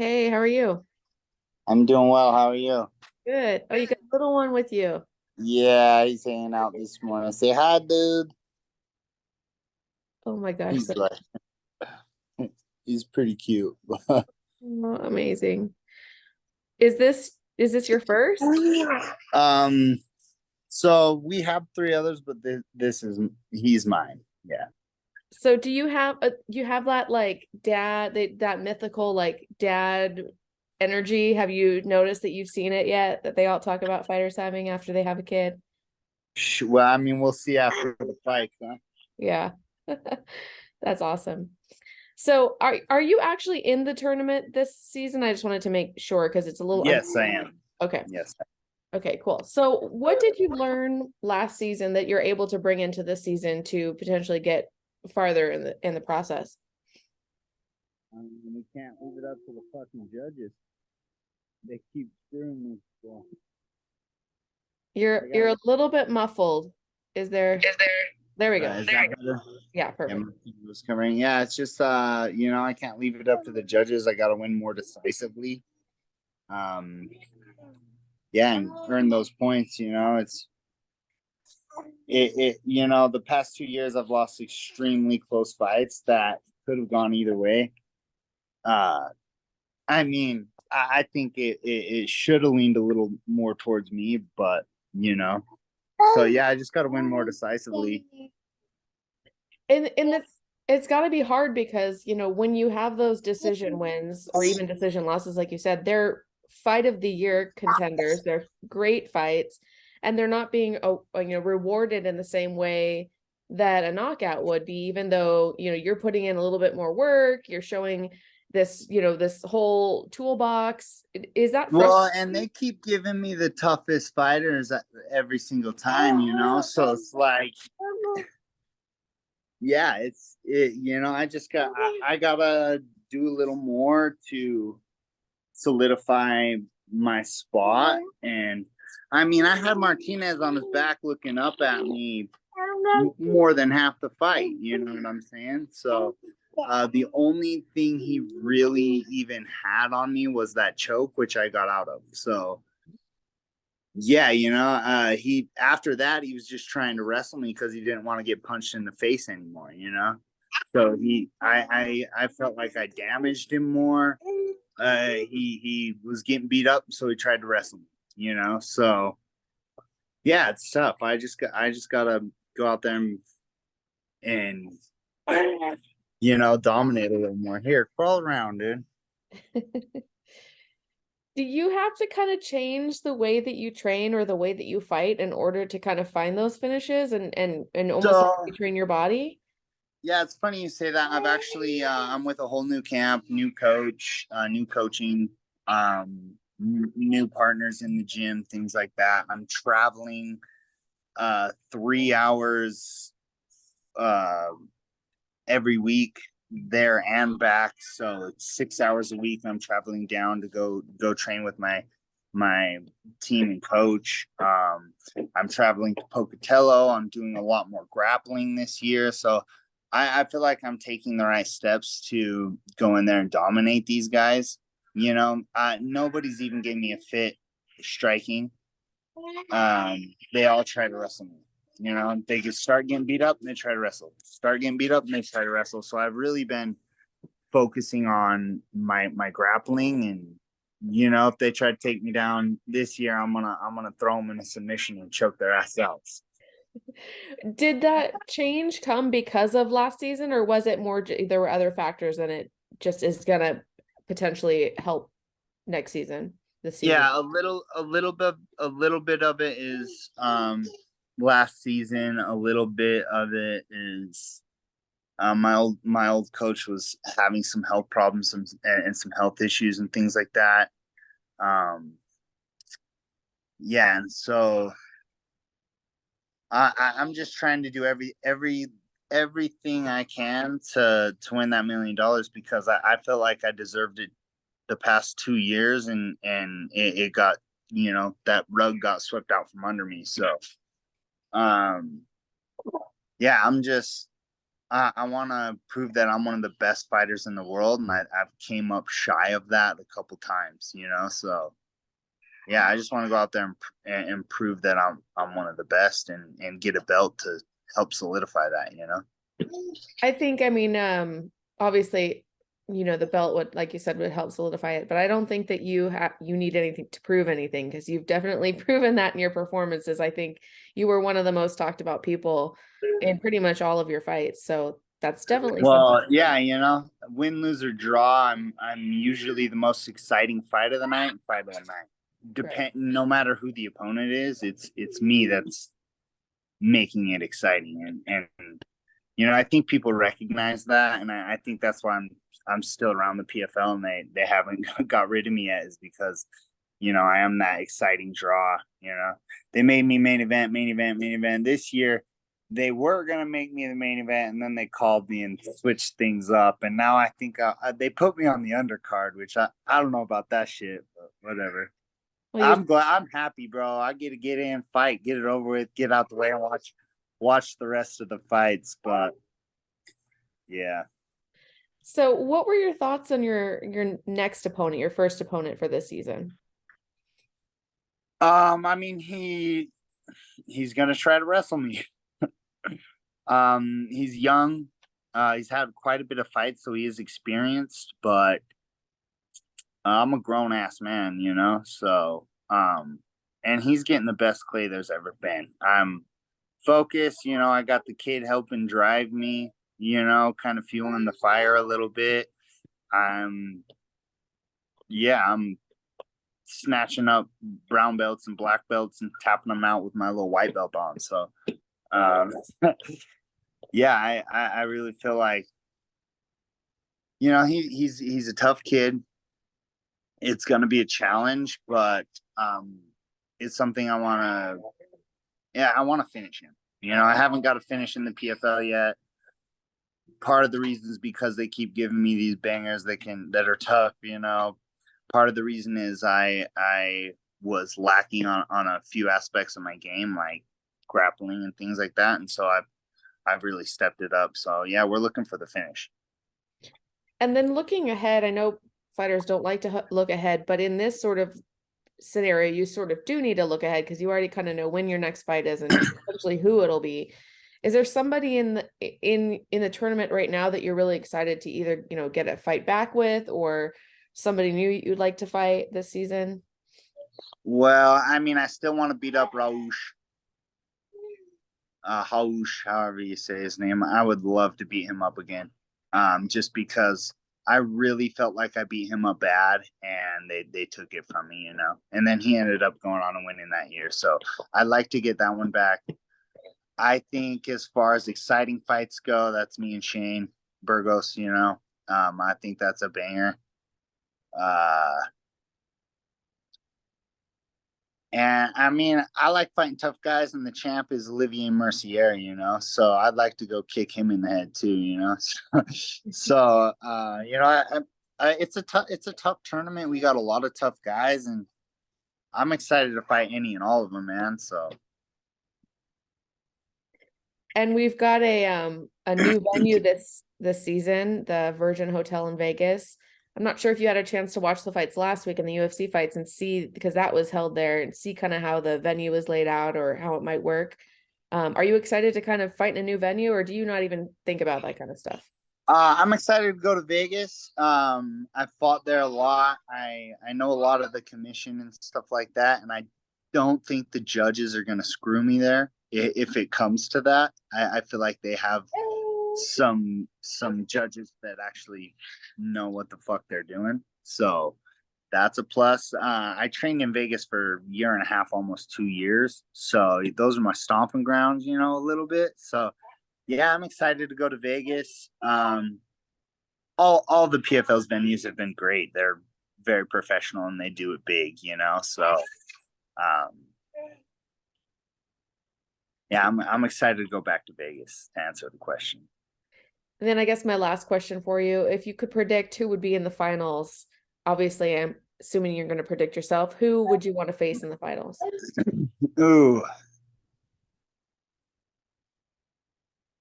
Hey, how are you? I'm doing well. How are you? Good. Oh, you got a little one with you. Yeah, he's hanging out this morning. Say hi, dude. Oh my gosh, He's like, he's pretty cute. oh, amazing. Is this your first? um, so we have three others, but this is he's mine. Yeah. So do you have that like that mythical like dad energy? Have you noticed that you've seen it yet that they all talk about fighters having after they have a kid? Well, I mean, we'll see after the fight, huh? Yeah. That's awesome. So are you actually in the tournament this season? I just wanted to make sure because it's a little Yes, I am. okay. Yes. Okay, cool. So, what did you learn last season that you're able to bring into this season to potentially get farther in the process? We can't leave it up to the fucking judges. They keep screwing me. So I You're got. a little bit muffled. Is there? There we go. Is that better? Yeah, Yeah, perfect. my team was covering. Yeah, it's just I can't leave it up to the judges. I got to win more decisively. Um, yeah, and earn those points. The past 2 years I've lost extremely close fights that could have gone either way. Uh, I mean, I think it should have leaned a little more towards me, but you know, so yeah, I just got to win more decisively. And it's got to be hard because, when you have those decision wins or even decision losses, like you said, they're fight of the year contenders. They're great fights, and they're not being, rewarded in the same way that a knockout would be, even though, you're putting in a little bit more work, you're showing this whole toolbox. Is that Well, frustrating? and they keep giving me the toughest fighters every single time. So it's like, yeah, I gotta do a little more to solidify my spot. And I mean, I had Martinez on his back looking up at me more than half the fight. You know what I'm saying? So the only thing he really even had on me was that choke, which I got out of. So yeah, he after that he was just trying to wrestle me because he didn't want to get punched in the face anymore. So I felt like I damaged him more. He was getting beat up, so he tried to wrestle me. So yeah, it's tough. I just gotta go out there and dominate a little more. Here, crawl around, dude. Do you have to kind of change the way that you train or the way that you fight in order to kind of find those finishes and almost like So retrain your body? yeah, it's funny you say that. I'm with a whole new camp, new coach, new coaching, new partners in the gym, things like that. I'm traveling 3 hours uh every week there and back. So it's 6 hours a week. I'm traveling down to go train with my team and coach. I'm traveling to Pocatello. I'm doing a lot more grappling this year. So I feel like I'm taking the right steps to go in there and dominate these guys. Nobody's even giving me a fit striking. They all try to wrestle me. They just start getting beat up and they try to wrestle. Start getting beat up and they try to wrestle. So I've really been focusing on my grappling, and if they try to take me down this year, I'm gonna throw them in a submission and choke their ass out. Did that change come because of last season, or was it more there were other factors and it just is gonna potentially help next season, this season? Yeah, a little bit of it is last season. A little bit of it is my old coach was having some health problems and some health issues and things like that. Um, yeah, and so I'm just trying to do everything I can to win that $1 million because I felt like I deserved it the past 2 years, and it got that rug got swept out from under me. So um yeah, I'm just I want to prove that I'm one of the best fighters in the world, and I've came up shy of that a couple times, you know. So yeah, I just want to go out there and prove that I'm one of the best and get a belt to help solidify that, you know. I think, I mean, obviously, the belt would, like you said, would help solidify it, but I don't think that you need anything to prove anything, because you've definitely proven that in your performances. I think you were one of the most talked about people in pretty much all of your fights. So that's definitely something. Well, yeah, you know, win, lose or draw, I'm usually the most exciting fight of the night. Fight of the night. Right. No matter who the opponent is, it's me that's making it exciting, and you know, I think people recognize that, and I think that's why I'm still around the PFL, and they haven't got rid of me yet, is because you know I am that exciting draw. You know, they made me main event, main event, main event this year. They were gonna make me the main event, and then they called me and switched things up, and now I think they put me on the undercard, which I don't know about that shit, but whatever. Well, you I'm glad. I'm happy, bro. I get to get in, fight, get it over with, get out the way, and watch the rest of the fights. But yeah, So what were your thoughts on your next opponent, your first opponent for this season? I mean he's gonna try to wrestle me. He's young. He's had quite a bit of fights, so he is experienced. But I'm a grown ass man, you know. So and he's getting the best clay there's ever been. I'm focused, you know. I got the kid helping drive me, you know, kind of fueling the fire a little bit. I'm yeah, I'm snatching up brown belts and black belts and tapping them out with my little white belt on. So um yeah, I really feel like, you know, he's a tough kid. It's gonna be a challenge, but it's something I wanna finish him. You know, I haven't got a finish in the PFL yet. Part of the reason is because they keep giving me these bangers that are tough, you know. Part of the reason is I was lacking on a few aspects of my game, like grappling and things like that, and so I've really stepped it up. So yeah, we're looking for the finish. And then looking ahead, I know fighters don't like to look ahead, but in this sort of scenario, you sort of do need to look ahead because you already kind of know when your next fight is and potentially who it'll be. Is there somebody in the tournament right now that you're really excited to either, get a fight back with, or somebody new you'd like to fight this season? Well, I mean, I still want to beat up Haush, however you say his name. I would love to beat him up again. Just because I really felt like I beat him up bad and they took it from me, you know. And then he ended up going on and winning that year. So I'd like to get that one back. I think as far as exciting fights go, that's me and Shane Burgos, you know. I think that's a banger. Uh And I mean, I like fighting tough guys, and the champ is Olivier Mercier, you know. So I'd like to go kick him in the head too, you know. So you know, it's a tough tournament. We got a lot of tough guys, and I'm excited to fight any and all of them, man. So And we've got a new venue this season, the Virgin Hotel in Vegas. I'm not sure if you had a chance to watch the fights last week and the UFC fights and see, because that was held there, and see kind of how the venue is laid out or how it might work. Are you excited to kind of fight in a new venue, or do you not even think about that kind of stuff? I'm excited to go to Vegas. I fought there a lot. I know a lot of the commission and stuff like that, and I don't think the judges are going to screw me there if it comes to that. I feel like they have some judges that actually know what the fuck they're doing. So that's a plus. I trained in Vegas for a year and a half, almost 2 years. So those are my stomping grounds, you know, a little bit. So yeah, I'm excited to go to Vegas. All the PFL's venues have been great. They're very professional and they do it big, you know. So um, yeah, I'm excited to go back to Vegas to answer the question. And then I guess my last question for you, if you could predict who would be in the finals, obviously I'm assuming you're going to predict yourself, who would you want to face in the finals? Ooh,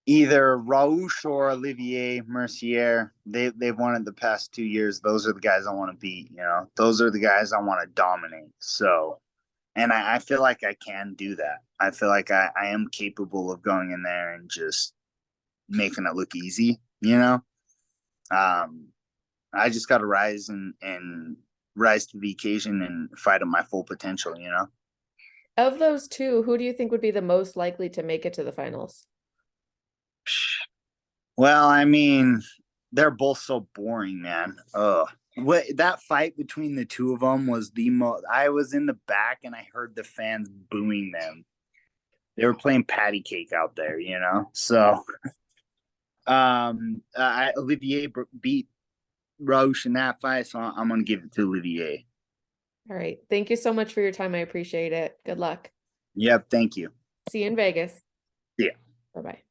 either Rausch or Olivier Mercier. They've won it the past 2 years. Those are the guys I want to beat. You know, those are the guys I want to dominate. So, and I feel like I can do that. I feel like I am capable of going in there and just making it look easy. You know, I just got to and rise to the occasion and fight at my full potential. You know. Of those two, who do you think would be the most likely to make it to the finals? Well, I mean, they're both so boring, man. Ugh. What that fight between the two of them was the most. I was in the back and I heard the fans booing them. They were playing patty cake out there, you know. So, Olivier beat Roche in that fight, so I'm gonna give it to Olivier. All right. Thank you so much for your time. I appreciate it. Good luck. Yep, thank you. See you in Vegas. Yeah. Bye-bye.